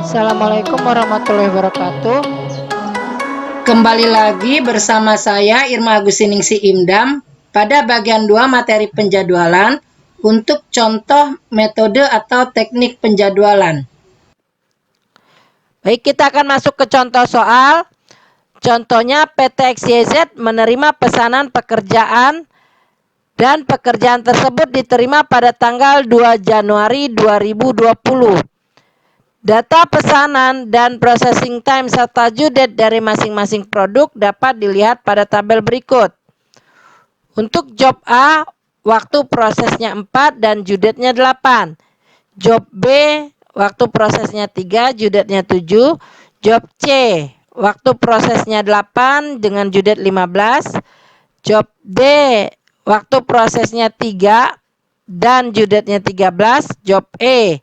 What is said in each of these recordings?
Assalamualaikum warahmatullahi wabarakatuh. Kembali lagi bersama saya Irma Agustiningsih Imdam pada bagian 2 materi penjadwalan untuk contoh metode atau teknik penjadwalan. Baik, kita akan masuk ke contoh soal. Contohnya PT XYZ menerima pesanan pekerjaan dan pekerjaan tersebut diterima pada tanggal 2 Januari 2020. Data pesanan dan processing time serta due date dari masing-masing produk dapat dilihat pada tabel berikut. Untuk job A, waktu prosesnya 4 dan due date-nya 8. Job B, waktu prosesnya 3, due date-nya 7. Job C, waktu prosesnya 8 dengan due date 15. Job D, waktu prosesnya 3 dan due date-nya 13. Job E,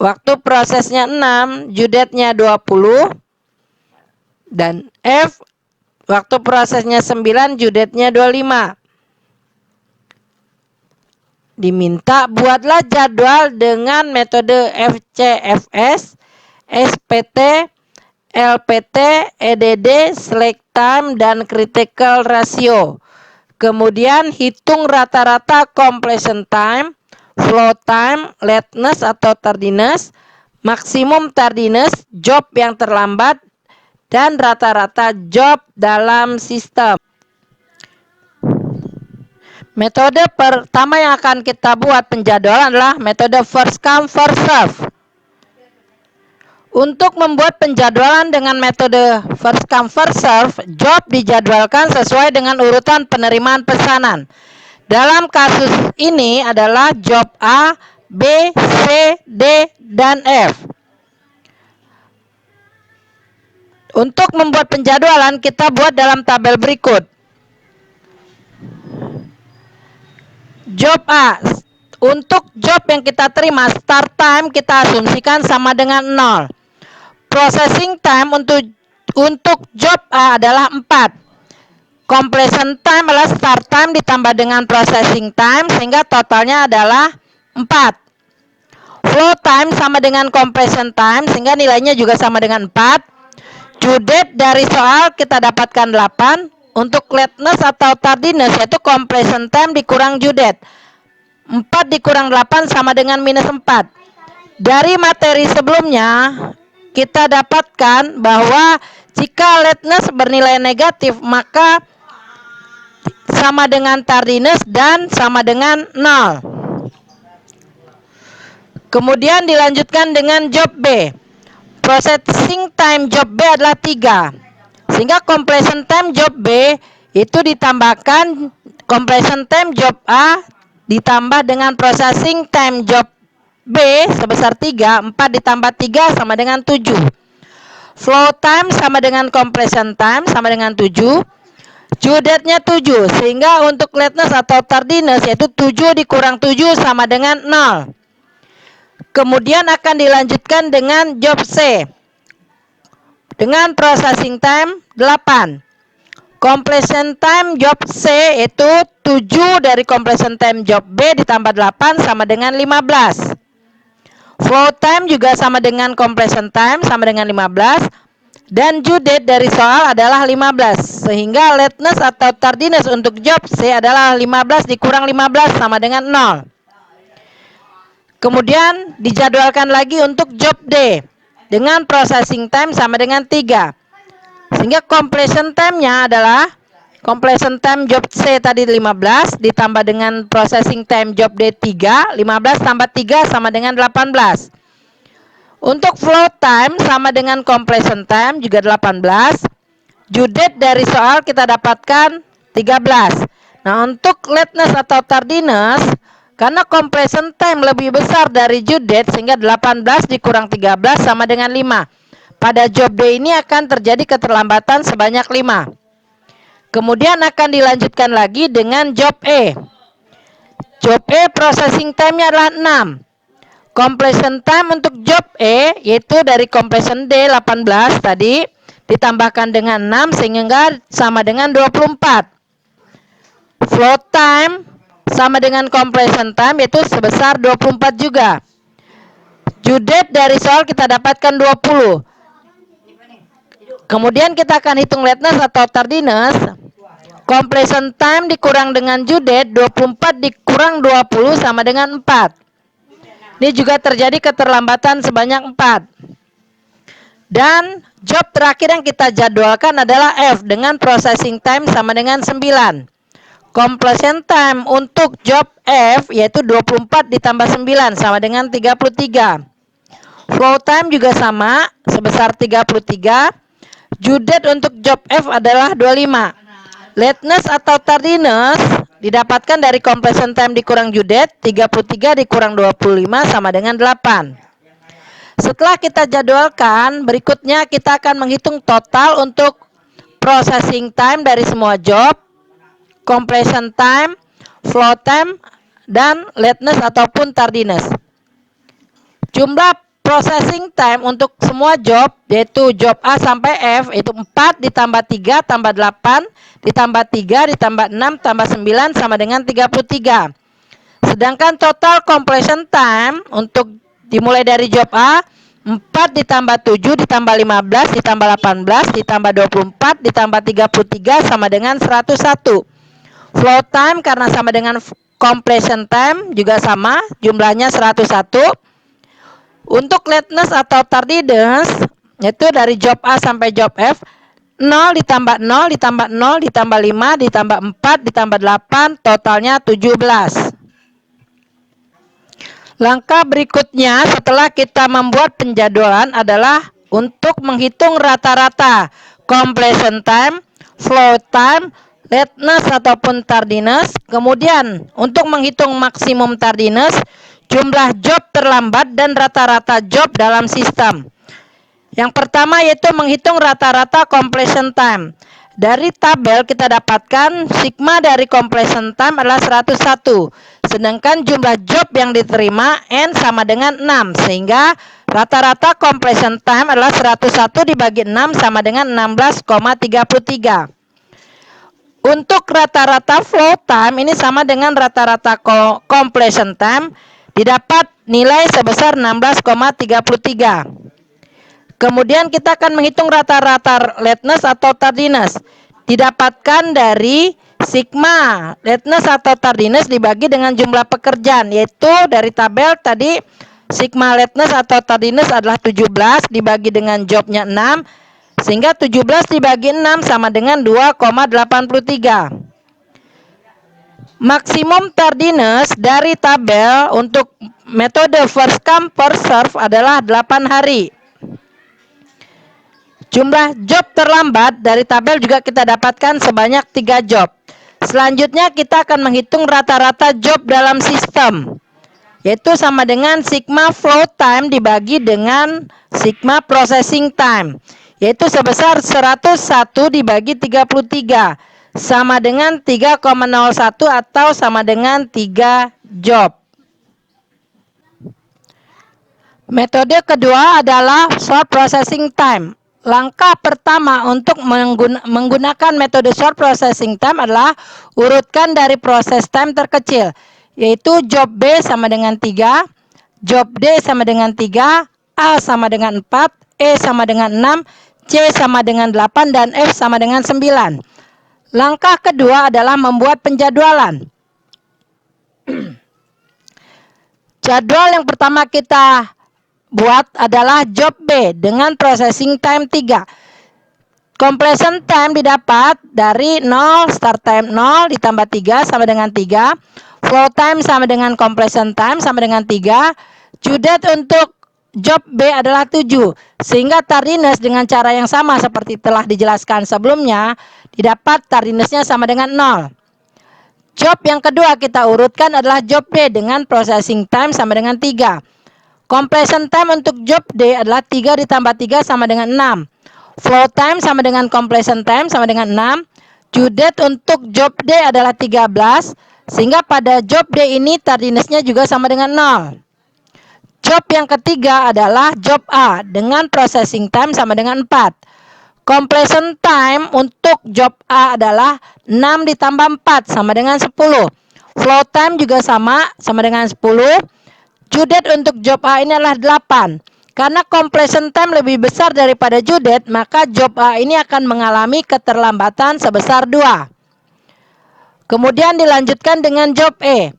waktu prosesnya 6, due date-nya 20. Dan F, waktu prosesnya 9, due date-nya 25. Diminta buatlah jadwal dengan metode FCFS, SPT, LPT, EDD, slack time, dan critical ratio. Kemudian hitung rata-rata completion time, flow time, lateness atau tardiness, maksimum tardiness, job yang terlambat, dan rata-rata job dalam sistem. Metode pertama yang akan kita buat penjadwalan adalah metode first come first serve. Untuk membuat penjadwalan dengan metode first come first serve, job dijadwalkan sesuai dengan urutan penerimaan pesanan. Dalam kasus ini adalah job A, B, C, D, dan F. Untuk membuat penjadwalan kita buat dalam tabel berikut. Job A, untuk job yang kita terima, start time kita asumsikan sama dengan 0. Processing time untuk job A adalah 4. Completion time adalah start time ditambah dengan processing time sehingga totalnya adalah 4. Flow time sama dengan completion time sehingga nilainya juga sama dengan 4. Due date dari soal kita dapatkan 8. Untuk lateness atau tardiness yaitu completion time dikurang due date. 4 dikurang 8 sama dengan minus 4. Dari materi sebelumnya kita dapatkan bahwa jika lateness bernilai negatif maka sama dengan tardiness dan sama dengan 0. Kemudian dilanjutkan dengan job B. Processing time job B adalah 3. Sehingga completion time job B itu ditambahkan completion time job A ditambah dengan processing time job B sebesar 3. 4 ditambah 3 sama dengan 7. Flow time sama dengan completion time sama dengan 7. Due date-nya 7. Sehingga untuk lateness atau tardiness yaitu 7 dikurang 7 sama dengan 0. Kemudian akan dilanjutkan dengan job C. Dengan processing time 8. Completion time job C itu 7 dari completion time job B ditambah 8 sama dengan 15. Flow time juga sama dengan completion time sama dengan 15. Dan due date dari soal adalah 15. Sehingga lateness atau tardiness untuk job C adalah 15 dikurang 15 sama dengan 0. Kemudian dijadwalkan lagi untuk job D. Dengan processing time sama dengan 3. Sehingga completion time-nya adalah completion time job C tadi 15 ditambah dengan processing time job D 3. 15 tambah 3 sama dengan 18. Untuk flow time sama dengan completion time juga 18. Due date dari soal kita dapatkan 13. Nah, untuk lateness atau tardiness karena completion time lebih besar dari due date sehingga 18 dikurang 13 sama dengan 5. Pada job D ini akan terjadi keterlambatan sebanyak 5. Kemudian akan dilanjutkan lagi dengan job E. Job E processing time-nya adalah 6. Completion time untuk job E yaitu dari completion D 18 tadi ditambahkan dengan 6 sehingga sama dengan 24. Flow time sama dengan completion time yaitu sebesar 24 juga. Due date dari soal kita dapatkan 20. Kemudian kita akan hitung lateness atau tardiness. Completion time dikurang dengan due date, 24 dikurang 20 sama dengan 4. Ini juga terjadi keterlambatan sebanyak 4. Dan job terakhir yang kita jadwalkan adalah F dengan processing time sama dengan 9. Completion time untuk job F yaitu 24 ditambah 9 sama dengan 33. Flow time juga sama sebesar 33. Due date untuk job F adalah 25. Lateness atau tardiness didapatkan dari completion time dikurang due date, 33 dikurang 25 sama dengan 8. Setelah kita jadwalkan, berikutnya kita akan menghitung total untuk processing time dari semua job, completion time, flow time, dan lateness ataupun tardiness. Jumlah processing time untuk semua job yaitu job A sampai F itu 4 ditambah 3 tambah 8 ditambah 3 ditambah 6 tambah 9 sama dengan 33. Sedangkan total completion time untuk dimulai dari job A 4 ditambah 7 ditambah 15 ditambah 18 ditambah 24 ditambah 33 sama dengan 101. Flow time karena sama dengan completion time juga sama jumlahnya 101. Untuk lateness atau tardiness itu dari job A sampai job F 0 ditambah 0 ditambah 0 ditambah 5 ditambah 4 ditambah 8 totalnya 17. Langkah berikutnya setelah kita membuat penjadwalan adalah untuk menghitung rata-rata completion time, flow time, lateness ataupun tardiness. Kemudian untuk menghitung maksimum tardiness, jumlah job terlambat dan rata-rata job dalam sistem. Yang pertama yaitu menghitung rata-rata completion time. Dari tabel kita dapatkan sigma dari completion time adalah 101. Sedangkan jumlah job yang diterima N sama dengan 6. Sehingga rata-rata completion time adalah 101 dibagi 6 sama dengan 16,33. Untuk rata-rata flow time ini sama dengan rata-rata completion time, didapat nilai sebesar 16,33. Kemudian kita akan menghitung rata-rata lateness atau tardiness. Didapatkan dari sigma lateness atau tardiness dibagi dengan jumlah pekerjaan, yaitu dari tabel tadi sigma lateness atau tardiness adalah 17 dibagi dengan jobnya 6, sehingga 17 dibagi 6 sama dengan 2,83. Maksimum tardiness dari tabel untuk metode first come first serve adalah 8 hari. Jumlah job terlambat dari tabel juga kita dapatkan sebanyak 3 job. Selanjutnya kita akan menghitung rata-rata job dalam sistem, yaitu sama dengan sigma flow time dibagi dengan sigma processing time, yaitu sebesar 101 dibagi 33 sama dengan 3,01 atau sama dengan 3 job. Metode kedua adalah short processing time. Langkah pertama untuk menggunakan metode short processing time adalah urutkan dari proses time terkecil, yaitu job B sama dengan 3, job D sama dengan 3, A sama dengan 4, E sama dengan 6, C sama dengan 8, dan F sama dengan 9. Langkah kedua adalah membuat penjadwalan. Jadwal yang pertama kita buat adalah job B dengan processing time 3. Completion time didapat dari 0, start time 0 ditambah 3 sama dengan 3. Flow time sama dengan completion time sama dengan 3. Due date untuk job B adalah 7. Sehingga tardiness dengan cara yang sama seperti telah dijelaskan sebelumnya, didapat tardinessnya sama dengan 0. Job yang kedua kita urutkan adalah job B dengan processing time sama dengan 3. Completion time untuk job D adalah 3 ditambah 3 sama dengan 6. Flow time sama dengan completion time sama dengan 6. Due date untuk job D adalah 13. Sehingga pada job D ini tardinessnya juga sama dengan 0. Job yang ketiga adalah job A dengan processing time sama dengan 4. Completion time untuk job A adalah 6 ditambah 4 sama dengan 10. Flow time juga sama dengan 10. Due date untuk job A ini adalah 8. Karena completion time lebih besar daripada due date, maka job A ini akan mengalami keterlambatan sebesar 2. Kemudian dilanjutkan dengan job E.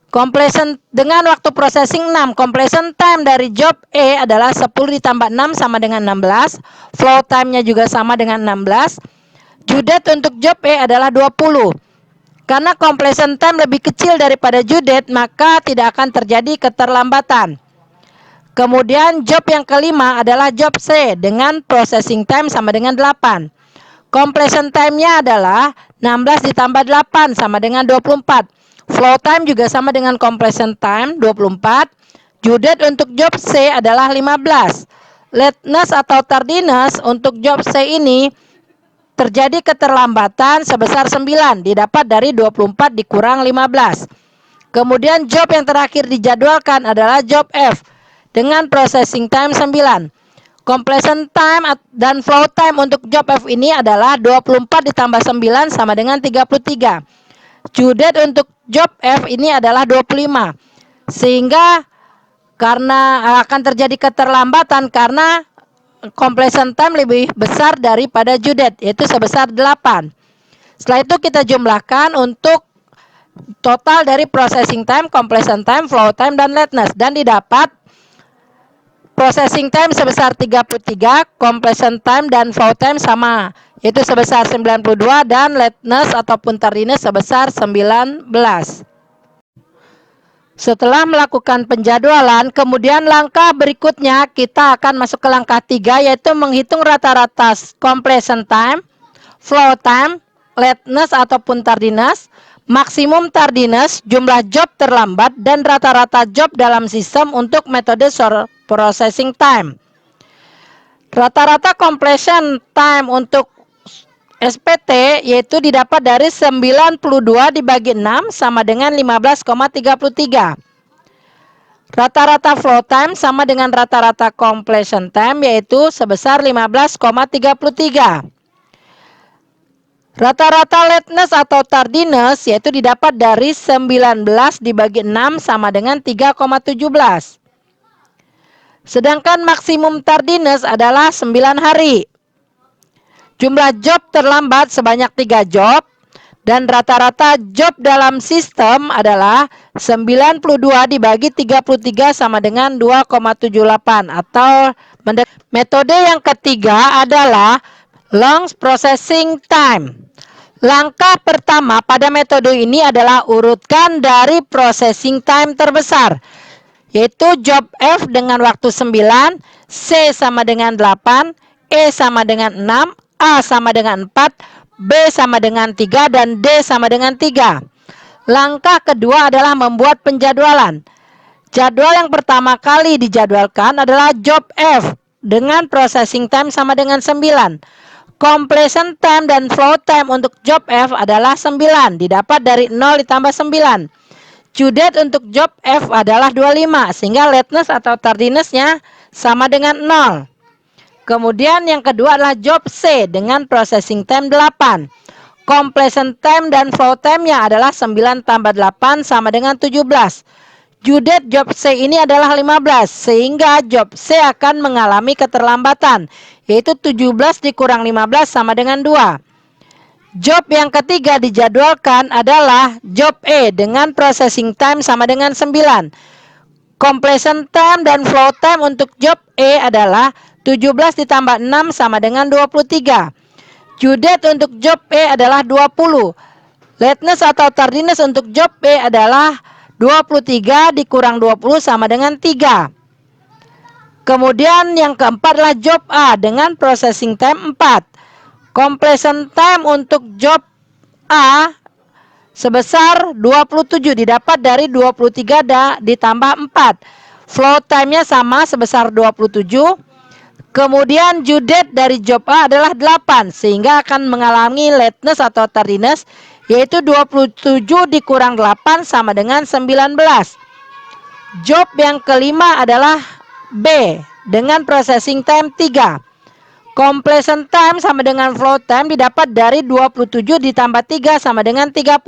Completion dengan waktu processing 6. Completion time dari job E adalah 10 ditambah 6 sama dengan 16. Flow time-nya juga sama dengan 16. Due date untuk job E adalah 20. Karena completion time lebih kecil daripada due date, maka tidak akan terjadi keterlambatan. Kemudian job yang kelima adalah job C dengan processing time sama dengan 8. Completion time-nya adalah 16 ditambah 8 sama dengan 24. Flow time juga sama dengan completion time 24. Due date untuk job C adalah 15. Lateness atau tardiness untuk job C ini terjadi keterlambatan sebesar 9, didapat dari 24 dikurang 15. Kemudian job yang terakhir dijadwalkan adalah job F dengan processing time 9. Completion time dan flow time untuk job F ini adalah 24 ditambah 9 sama dengan 33. Due date untuk job F ini adalah 25. Sehingga karena akan terjadi keterlambatan karena completion time lebih besar daripada due date, yaitu sebesar 8. Setelah itu kita jumlahkan untuk total dari processing time, completion time, flow time, dan lateness, dan didapat processing time sebesar 33, completion time dan flow time sama, yaitu sebesar 92, dan lateness ataupun tardiness sebesar 19. Setelah melakukan penjadwalan, kemudian langkah berikutnya kita akan masuk ke langkah 3, yaitu menghitung rata-rata completion time, flow time, lateness ataupun tardiness, maksimum tardiness, jumlah job terlambat, dan rata-rata job dalam sistem untuk metode processing time. Rata-rata completion time untuk SPT yaitu didapat dari 92 dibagi 6 sama dengan 15,33. Rata-rata flow time sama dengan rata-rata completion time yaitu sebesar 15,33. Rata-rata lateness atau tardiness yaitu didapat dari 19 dibagi 6 sama dengan 3,17. Sedangkan maksimum tardiness adalah 9 hari. Jumlah job terlambat sebanyak 3 job. Dan rata-rata job dalam sistem adalah 92 dibagi 33 sama dengan 2,78. Atau metode yang ketiga adalah long processing time. Langkah pertama pada metode ini adalah urutkan dari processing time terbesar, yaitu job F dengan waktu 9, C sama dengan 8, E sama dengan 6, A sama dengan 4, B sama dengan 3, dan D sama dengan 3. Langkah kedua adalah membuat penjadwalan. Jadwal yang pertama kali dijadwalkan adalah job F dengan processing time sama dengan 9. Completion time dan flow time untuk job F adalah 9, didapat dari 0 ditambah 9. Due date untuk job F adalah 25, sehingga lateness atau tardiness-nya sama dengan 0. Kemudian yang kedua adalah job C dengan processing time 8. Completion time dan flow time-nya adalah 9 tambah 8 sama dengan 17. Due date job C ini adalah 15, sehingga job C akan mengalami keterlambatan, yaitu 17 dikurang 15 sama dengan 2. Job yang ketiga dijadwalkan adalah job E dengan processing time sama dengan 9. Completion time dan flow time untuk job E adalah 17 ditambah 6 sama dengan 23. Due date untuk job E adalah 20. Lateness atau tardiness untuk job E adalah 23 dikurang 20 sama dengan 3. Kemudian yang keempat adalah job A dengan processing time 4. Completion time untuk job A sebesar 27, didapat dari 23 ditambah 4. Flow time-nya sama sebesar 27. Kemudian due date dari job A adalah 8, sehingga akan mengalami lateness atau tardiness, yaitu 27 dikurang 8 sama dengan 19. Job yang kelima adalah B dengan processing time 3. Completion time sama dengan flow time didapat dari 27 ditambah 3 sama dengan 30.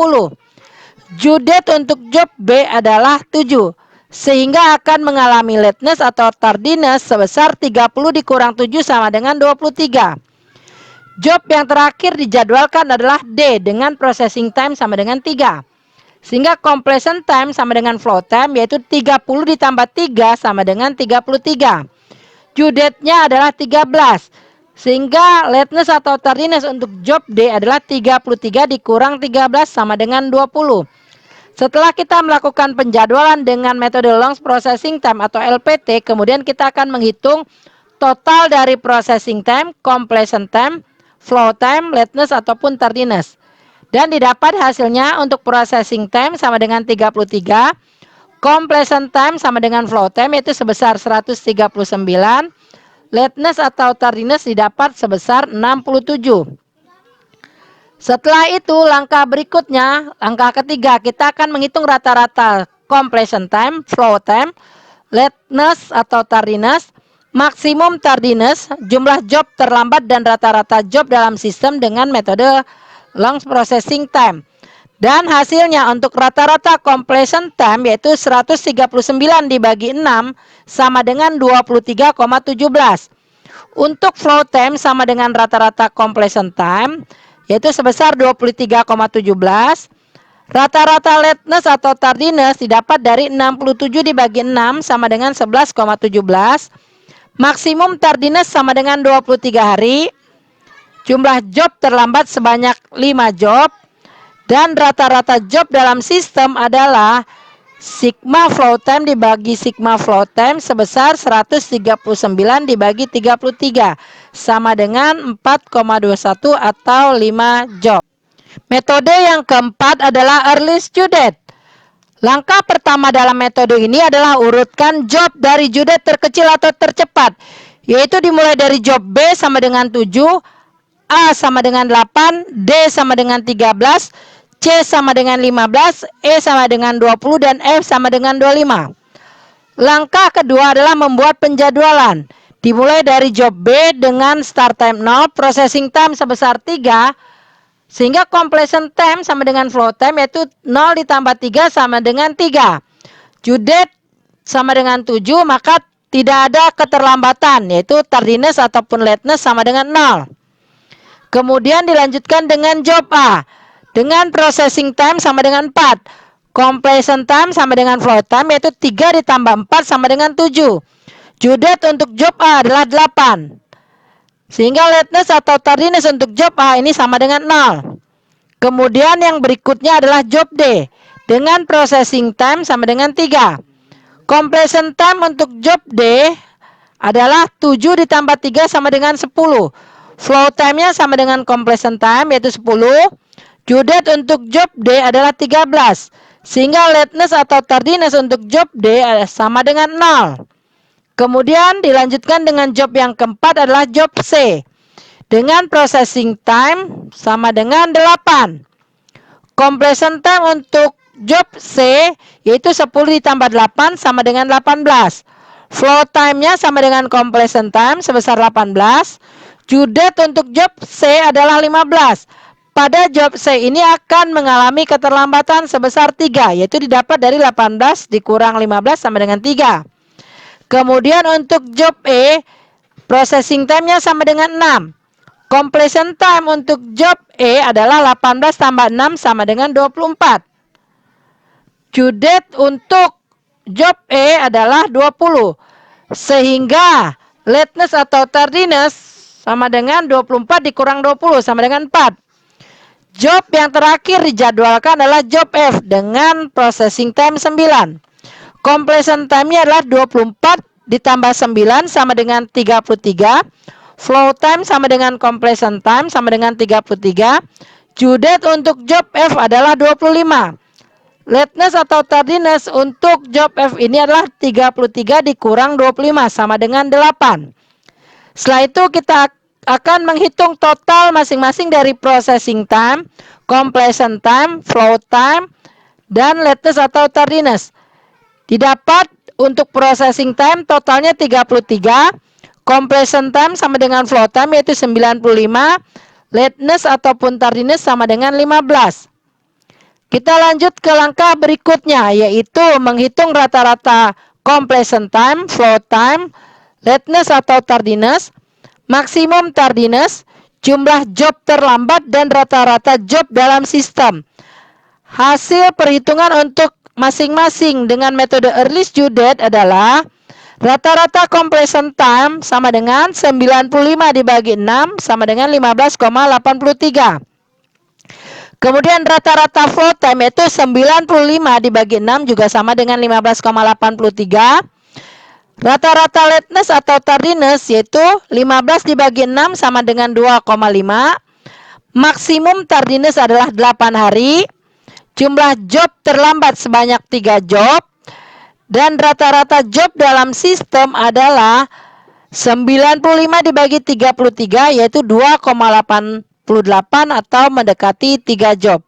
Due date untuk job B adalah 7, sehingga akan mengalami lateness atau tardiness sebesar 30 dikurang 7 sama dengan 23. Job yang terakhir dijadwalkan adalah D dengan processing time sama dengan 3. Sehingga completion time sama dengan flow time, yaitu 30 ditambah 3 sama dengan 33. Due date-nya adalah 13. Sehingga lateness atau tardiness untuk job D adalah 33 dikurang 13 sama dengan 20. Setelah kita melakukan penjadwalan dengan metode long processing time atau LPT, kemudian kita akan menghitung total dari processing time, completion time, flow time, lateness ataupun tardiness. Dan didapat hasilnya untuk processing time sama dengan 33, completion time sama dengan flow time yaitu sebesar 139, lateness atau tardiness didapat sebesar 67. Setelah itu, langkah berikutnya, langkah ketiga, kita akan menghitung rata-rata completion time, flow time, lateness atau tardiness, maksimum tardiness, jumlah job terlambat dan rata-rata job dalam sistem dengan metode long processing time. Dan hasilnya untuk rata-rata completion time yaitu 139 dibagi 6 sama dengan 23,17. Untuk flow time sama dengan rata-rata completion time yaitu sebesar 23,17. Rata-rata lateness atau tardiness didapat dari 67 dibagi 6 sama dengan 11,17. Maksimum tardiness sama dengan 23 hari. Jumlah job terlambat sebanyak 5 job. Dan rata-rata job dalam sistem adalah sigma flow time dibagi sigma flow time sebesar 139 dibagi 33 sama dengan 4,21 atau 5 job. Metode yang keempat adalah earliest due date. Langkah pertama dalam metode ini adalah urutkan job dari due date terkecil atau tercepat, yaitu dimulai dari job B sama dengan 7, A sama dengan 8, D sama dengan 13, C sama dengan 15, E sama dengan 20, dan F sama dengan 25. Langkah kedua adalah membuat penjadwalan. Dimulai dari job B dengan start time 0, processing time sebesar 3, sehingga completion time sama dengan flow time yaitu 0 ditambah 3 sama dengan 3. Due date sama dengan 7, maka tidak ada keterlambatan, yaitu tardiness ataupun lateness sama dengan 0. Kemudian dilanjutkan dengan job A dengan processing time sama dengan 4, completion time sama dengan flow time yaitu 3 ditambah 4 sama dengan 7. Due date untuk job A adalah 8. Sehingga lateness atau tardiness untuk job A ini sama dengan 0. Kemudian yang berikutnya adalah job D dengan processing time sama dengan 3. Completion time untuk job D adalah 7 ditambah 3 sama dengan 10. Flow time-nya sama dengan completion time yaitu 10. Due date untuk job D adalah 13. Sehingga lateness atau tardiness untuk job D sama dengan 0. Kemudian dilanjutkan dengan job yang keempat adalah job C. Dengan processing time sama dengan 8. Completion time untuk job C yaitu 10 ditambah 8 sama dengan 18. Flow time-nya sama dengan completion time sebesar 18. Due date untuk job C adalah 15. Pada job C ini akan mengalami keterlambatan sebesar 3, yaitu didapat dari 18 dikurang 15 sama dengan 3. Kemudian untuk job E, processing time-nya sama dengan 6. Completion time untuk job E adalah 18 tambah 6 sama dengan 24. Due date untuk job E adalah 20. Sehingga lateness atau tardiness sama dengan 24 dikurang 20 sama dengan 4. Job yang terakhir dijadwalkan adalah job F dengan processing time 9. Completion time-nya adalah 24 ditambah 9 sama dengan 33. Flow time sama dengan completion time sama dengan 33. Due date untuk job F adalah 25. Lateness atau tardiness untuk job F ini adalah 33 dikurang 25 sama dengan 8. Setelah itu kita akan menghitung total masing-masing dari processing time, completion time, flow time, dan lateness atau tardiness. Didapat untuk processing time totalnya 33, completion time sama dengan flow time yaitu 95, lateness ataupun tardiness sama dengan 15. Kita lanjut ke langkah berikutnya, yaitu menghitung rata-rata completion time, flow time, lateness atau tardiness, maksimum tardiness, jumlah job terlambat, dan rata-rata job dalam sistem. Hasil perhitungan untuk masing-masing dengan metode earliest due date adalah rata-rata completion time sama dengan 95 dibagi 6 sama dengan 15,83. Kemudian rata-rata flow time yaitu 95 dibagi 6 juga sama dengan 15,83. Rata-rata lateness atau tardiness yaitu 15 dibagi 6 sama dengan 2,5. Maksimum tardiness adalah 8 hari. Jumlah job terlambat sebanyak 3 job. Dan rata-rata job dalam sistem adalah 95 dibagi 33 yaitu 2,88 atau mendekati 3 job.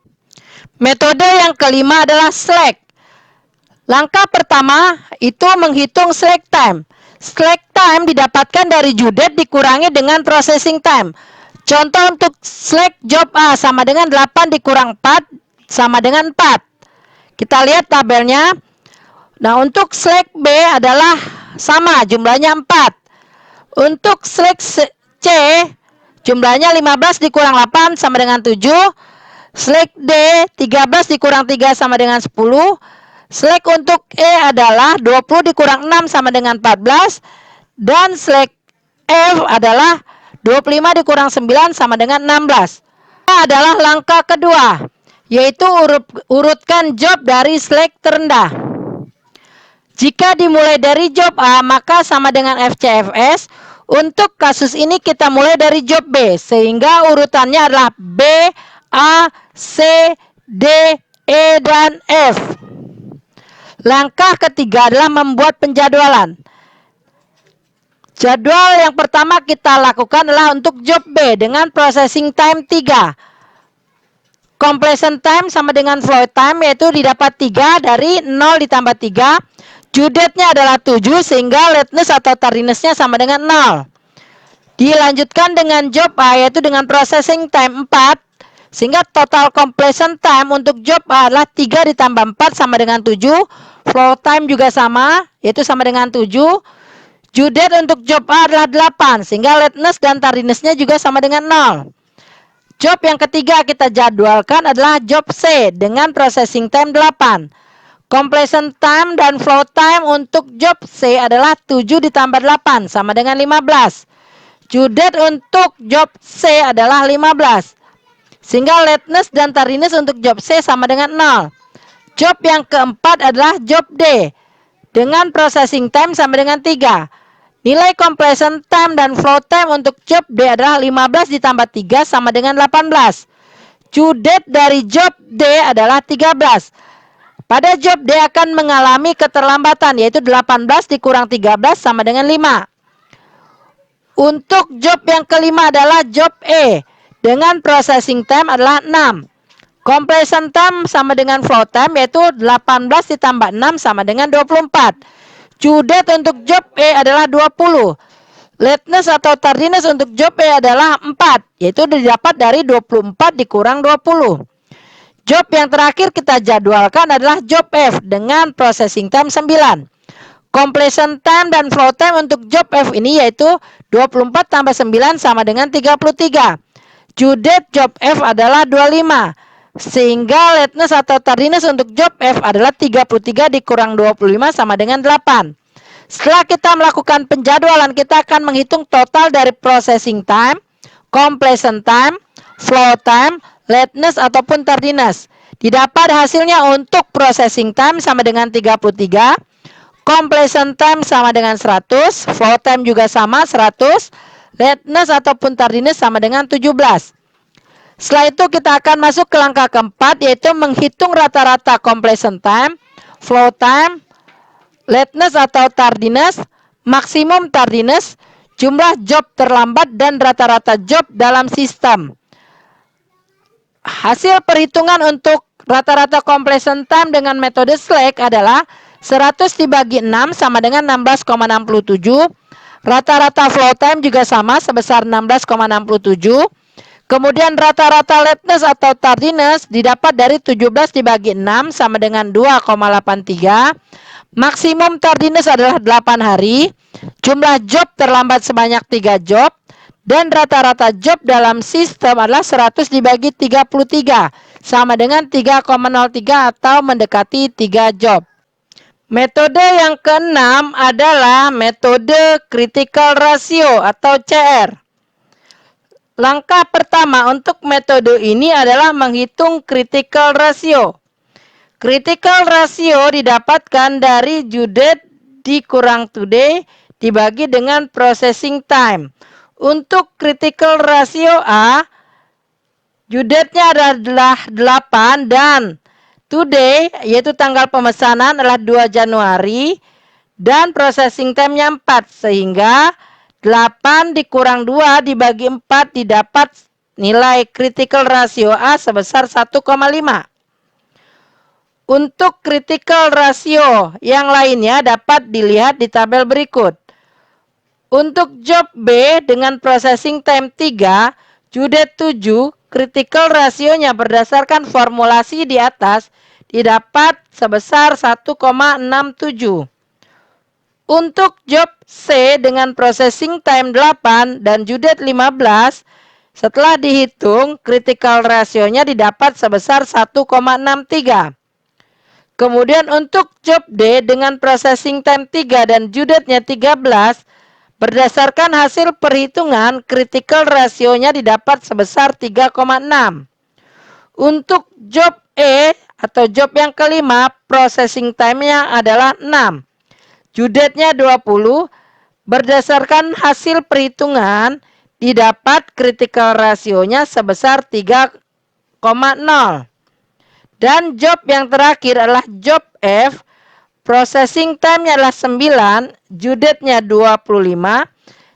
Metode yang kelima adalah slack. Langkah pertama itu menghitung slack time. Slack time didapatkan dari due date dikurangi dengan processing time. Contoh untuk slack job A sama dengan 8 dikurang 4 sama dengan 4. Kita lihat tabelnya. Nah, untuk slack B adalah sama, jumlahnya 4. Untuk slack C, jumlahnya 15 dikurang 8 sama dengan 7. Slack D, 13 dikurang 3 sama dengan 10. Slack untuk E adalah 20 dikurang 6 sama dengan 14. Dan slack F adalah 25 dikurang 9 sama dengan 16. Ini adalah langkah kedua, yaitu urutkan job dari slack terendah. Jika dimulai dari job A, maka sama dengan FCFS. Untuk kasus ini kita mulai dari job B, sehingga urutannya adalah B, A, C, D, E, dan F. Langkah ketiga adalah membuat penjadwalan. Jadwal yang pertama kita lakukan adalah untuk job B dengan processing time 3. Completion time sama dengan flow time, yaitu didapat 3 dari 0 ditambah 3. Due date-nya adalah 7 sehingga lateness atau tardiness-nya sama dengan 0. Dilanjutkan dengan job A yaitu dengan processing time 4 sehingga total completion time untuk job A adalah 3 ditambah 4 sama dengan 7. Flow time juga sama yaitu sama dengan 7. Due date untuk job A adalah 8 sehingga lateness dan tardiness-nya juga sama dengan 0. Job yang ketiga kita jadwalkan adalah job C dengan processing time 8. Completion time dan flow time untuk job C adalah 7 ditambah 8 sama dengan 15. Due date untuk job C adalah 15. Sehingga lateness dan tardiness untuk job C sama dengan 0. Job yang keempat adalah job D dengan processing time sama dengan 3. Nilai completion time dan flow time untuk job D adalah 15 ditambah 3 sama dengan 18. Due date dari job D adalah 13. Pada job D akan mengalami keterlambatan yaitu 18 dikurang 13 sama dengan 5. Untuk job yang kelima adalah job E dengan processing time adalah 6. Completion time sama dengan flow time yaitu 18 ditambah 6 sama dengan 24. Due date untuk job E adalah 20. Lateness atau tardiness untuk job E adalah 4 yaitu didapat dari 24 dikurang 20. Job yang terakhir kita jadwalkan adalah job F dengan processing time 9. Completion time dan flow time untuk job F ini yaitu 24 tambah 9 sama dengan 33. Due date job F adalah 25. Sehingga lateness atau tardiness untuk job F adalah 33 dikurang 25 sama dengan 8. Setelah kita melakukan penjadwalan, kita akan menghitung total dari processing time, completion time, flow time, lateness ataupun tardiness. Didapat hasilnya untuk processing time sama dengan 33, completion time sama dengan 100, flow time juga sama 100, lateness ataupun tardiness sama dengan 17. Setelah itu kita akan masuk ke langkah keempat yaitu menghitung rata-rata completion time, flow time, lateness atau tardiness, maksimum tardiness, jumlah job terlambat dan rata-rata job dalam sistem. Hasil perhitungan untuk rata-rata completion time dengan metode slack adalah 100 dibagi 6 sama dengan 16,67. Rata-rata flow time juga sama sebesar 16,67. Kemudian rata-rata lateness atau tardiness didapat dari 17 dibagi 6 sama dengan 2,83. Maksimum tardiness adalah 8 hari. Jumlah job terlambat sebanyak 3 job. Dan rata-rata job dalam sistem adalah 100 dibagi 33 sama dengan 3,03 atau mendekati 3 job. Metode yang keenam adalah metode critical ratio atau CR. Langkah pertama untuk metode ini adalah menghitung critical ratio. Critical ratio didapatkan dari due date dikurang today dibagi dengan processing time. Untuk critical ratio A, due date-nya adalah 8 dan today yaitu tanggal pemesanan adalah 2 Januari dan processing time-nya 4 sehingga 8 dikurang 2 dibagi 4 didapat nilai critical ratio A sebesar 1,5. Untuk critical ratio yang lainnya dapat dilihat di tabel berikut. Untuk job B dengan processing time 3, due date 7, critical rasionya berdasarkan formulasi di atas didapat sebesar 1,67. Untuk job C dengan processing time 8 dan due date 15, setelah dihitung critical rasionya didapat sebesar 1,63. Kemudian untuk job D dengan processing time 3 dan due date-nya 13, berdasarkan hasil perhitungan critical rasionya didapat sebesar 3,6. Untuk job E atau job yang kelima, processing time-nya adalah 6. Due date-nya 20, berdasarkan hasil perhitungan didapat critical rasionya sebesar 3,0. Dan job yang terakhir adalah job F, processing time-nya adalah 9, due date-nya 25,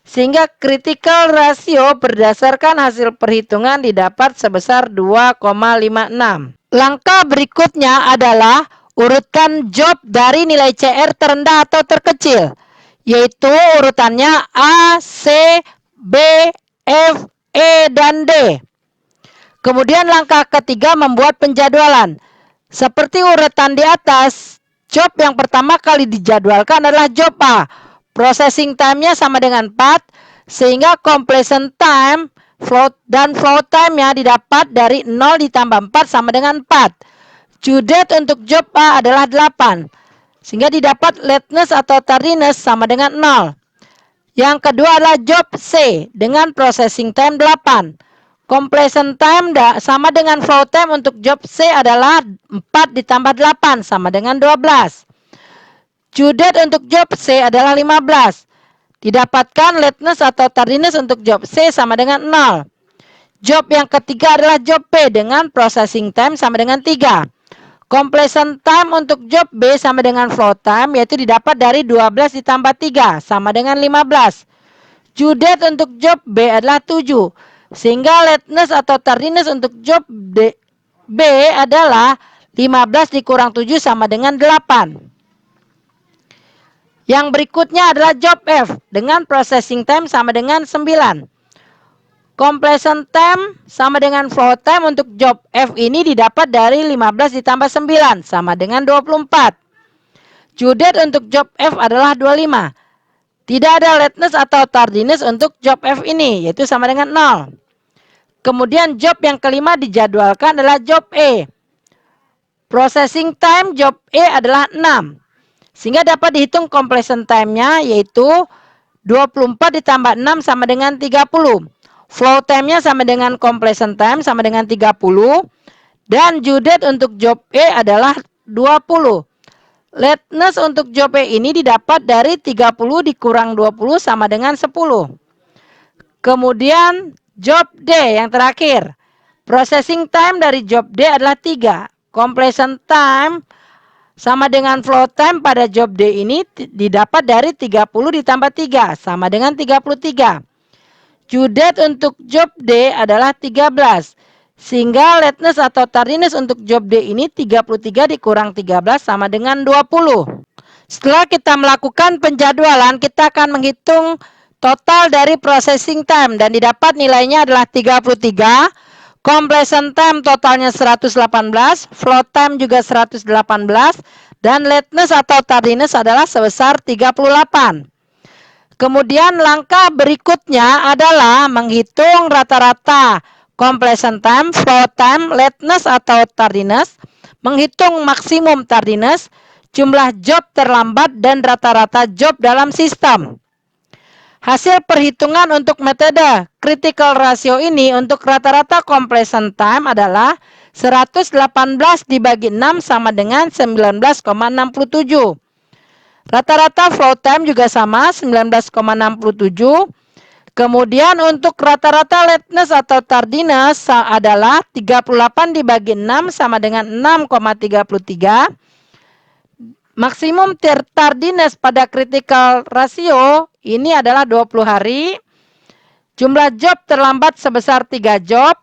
sehingga critical ratio berdasarkan hasil perhitungan didapat sebesar 2,56. Langkah berikutnya adalah urutkan job dari nilai CR terendah atau terkecil, yaitu urutannya A, C, B, F, E, dan D. Kemudian langkah ketiga membuat penjadwalan. Seperti urutan di atas, job yang pertama kali dijadwalkan adalah job A. Processing time-nya sama dengan 4, sehingga completion time dan flow time-nya didapat dari 0 ditambah 4 sama dengan 4. Due date untuk job A adalah 8, sehingga didapat lateness atau tardiness sama dengan 0. Yang kedua adalah job C dengan processing time 8. Completion time sama dengan flow time untuk job C adalah 4 ditambah 8 sama dengan 12. Due date untuk job C adalah 15. Didapatkan lateness atau tardiness untuk job C sama dengan 0. Job yang ketiga adalah job B dengan processing time sama dengan 3. Completion time untuk job B sama dengan flow time, yaitu didapat dari 12 ditambah 3 sama dengan 15. Due date untuk job B adalah 7, sehingga lateness atau tardiness untuk job B adalah 15 dikurang 7 sama dengan 8. Yang berikutnya adalah job F dengan processing time sama dengan 9. Completion time sama dengan flow time untuk job F ini didapat dari 15 ditambah 9 sama dengan 24. Due date untuk job F adalah 25. Tidak ada lateness atau tardiness untuk job F ini, yaitu sama dengan 0. Kemudian job yang kelima dijadwalkan adalah job E. Processing time job E adalah 6. Sehingga dapat dihitung completion time-nya, yaitu 24 ditambah 6 sama dengan 30. Flow time-nya sama dengan completion time sama dengan 30. Dan due date untuk job E adalah 20. Lateness untuk job E ini didapat dari 30 dikurang 20 sama dengan 10. Kemudian job D yang terakhir. Processing time dari job D adalah 3. Completion time sama dengan flow time pada job D ini didapat dari 30 ditambah 3 sama dengan 33. Due date untuk job D adalah 13. Sehingga lateness atau tardiness untuk job D ini 33 dikurang 13 sama dengan 20. Setelah kita melakukan penjadwalan, kita akan menghitung total dari processing time dan didapat nilainya adalah 33. Completion time totalnya 118, float time juga 118, dan lateness atau tardiness adalah sebesar 38. Kemudian langkah berikutnya adalah menghitung rata-rata completion time, float time, lateness atau tardiness, menghitung maksimum tardiness, jumlah job terlambat, dan rata-rata job dalam sistem. Hasil perhitungan untuk metode critical ratio ini untuk rata-rata completion time adalah 118 dibagi 6 sama dengan 19,67. Rata-rata flow time juga sama 19,67. Kemudian untuk rata-rata lateness atau tardiness adalah 38 dibagi 6 sama dengan 6,33. Maksimum tardiness pada critical ratio ini adalah 20 hari. Jumlah job terlambat sebesar 3 job.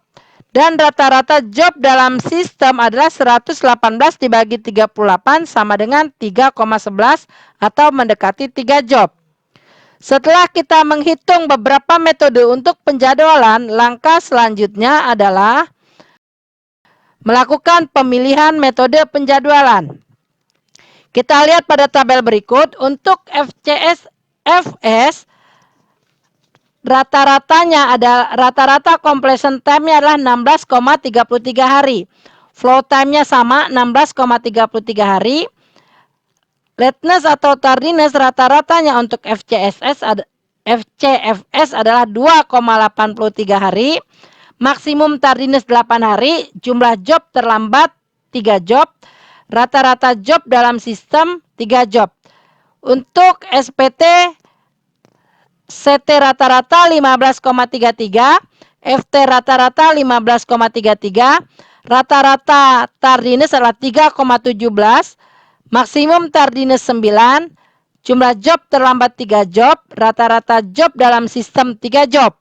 Dan rata-rata job dalam sistem adalah 118 dibagi 38 sama dengan 3,11 atau mendekati 3 job. Setelah kita menghitung beberapa metode untuk penjadwalan, langkah selanjutnya adalah melakukan pemilihan metode penjadwalan. Kita lihat pada tabel berikut. Untuk FCSFS rata-ratanya ada rata-rata completion time-nya adalah 16,33 hari. Flow time-nya sama 16,33 hari. Lateness atau tardiness rata-ratanya untuk FCFS adalah 2,83 hari. Maksimum tardiness 8 hari. Jumlah job terlambat 3 job. Rata-rata job dalam sistem 3 job. Untuk SPT, CT rata-rata 15,33, FT rata-rata 15,33, rata-rata tardiness adalah 3,17, maksimum tardiness 9, jumlah job terlambat 3 job, rata-rata job dalam sistem 3 job.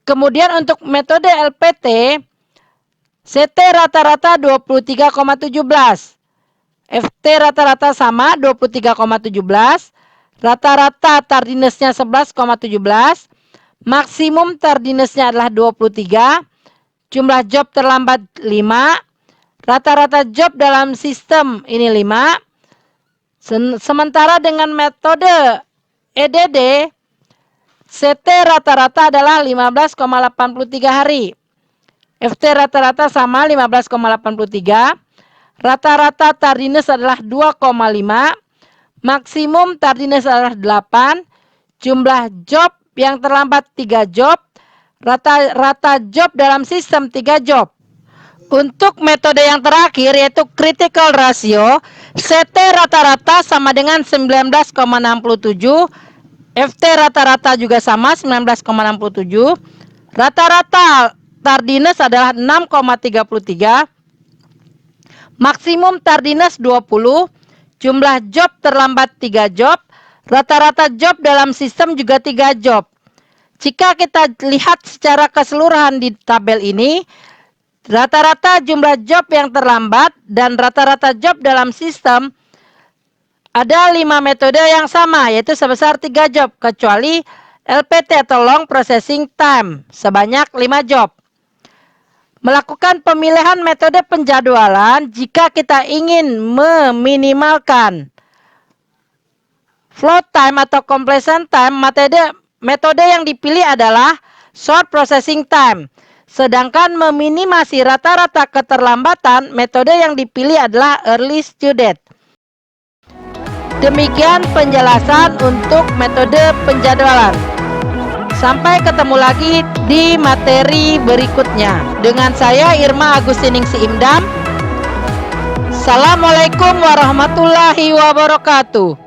Kemudian untuk metode LPT, CT rata-rata 23,17, FT rata-rata sama 23,17, rata-rata tardinessnya 11,17, maksimum tardinessnya adalah 23, jumlah job terlambat 5, rata-rata job dalam sistem ini 5. Sementara dengan metode EDD, CT rata-rata adalah 15,83 hari, FT rata-rata sama 15,83, rata-rata tardiness adalah 2,5, maksimum tardiness adalah 8, jumlah job yang terlambat 3 job, rata-rata job dalam sistem 3 job. Untuk metode yang terakhir yaitu critical ratio, CT rata-rata sama dengan 19,67, FT rata-rata juga sama 19,67, rata-rata tardiness adalah 6,33, maksimum tardiness 20, jumlah job terlambat 3 job, rata-rata job dalam sistem juga 3 job. Jika kita lihat secara keseluruhan di tabel ini, rata-rata jumlah job yang terlambat dan rata-rata job dalam sistem ada 5 metode yang sama, yaitu sebesar 3 job, kecuali LPT atau long processing time sebanyak 5 job. Melakukan pemilihan metode penjadwalan jika kita ingin meminimalkan float time atau completion time, metode yang dipilih adalah short processing time. Sedangkan meminimasi rata-rata keterlambatan, metode yang dipilih adalah early student. Demikian penjelasan untuk metode penjadwalan. Sampai ketemu lagi di materi berikutnya. Dengan saya Irma Agustiningsih Imdam. Assalamualaikum warahmatullahi wabarakatuh.